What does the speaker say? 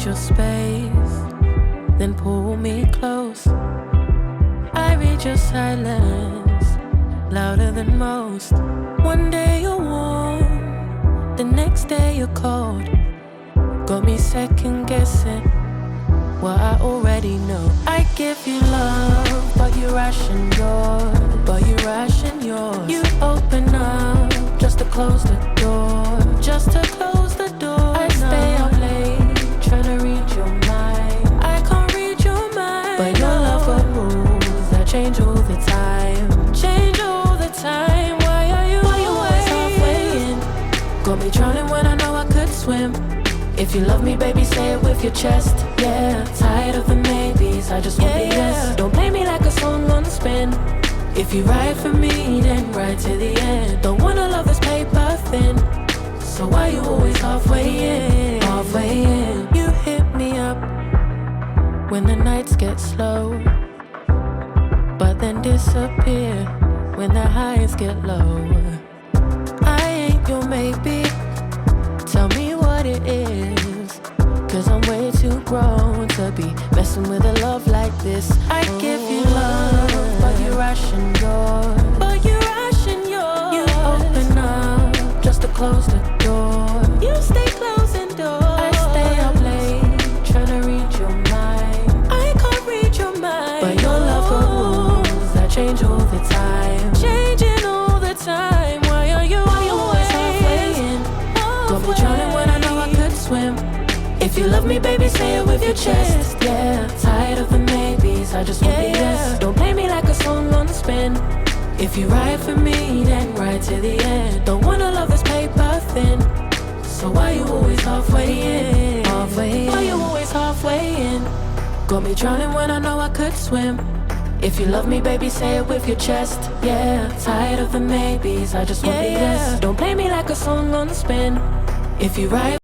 your space, then pull me close. I read your silence, louder than most. One day you're warm, the next day you're cold. Got me second guessing what I already know. I give you love, but you ration yours. You open up just to close the door. I stay up late, trying to read your mind. I can't read your mind, but your love got rules that change all the time. Why are you always halfway in? Got me drowning when I know I could swim. If you love me, baby, say it with your chest. Yeah, tired of the maybes, I just want the yes. Don't play me like a song on spin. If you ride for me, then ride to the end. Don't wanna love this paper thin, so why you always halfway in? You hit me up when the nights get slow, but then disappear when the highs get low. I ain't your maybe, tell me what it is, 'cause I'm way too grown to be messing with a love like this. I give you love, but you ration yours. You open up just to close the door. You stay closing doors. I stay up late, trying to read your mind. I can't read your mind, but your love got rules that change all the time. Why are you always halfway in? Got me drowning when I know I could swim. If you love me, baby, say it with your chest. Yeah, tired of the maybes, I just want the yes. Don't play me like a song on spin. If you ride for me, then ride to the end. Don't wanna love this paper thin, so why you always halfway in? Why you always halfway in? Got me drowning when I know I could swim. If you love me, baby, say it with your chest. Yeah, tired of the maybes, I just want the yes. Don't play me like a song on spin. If you ride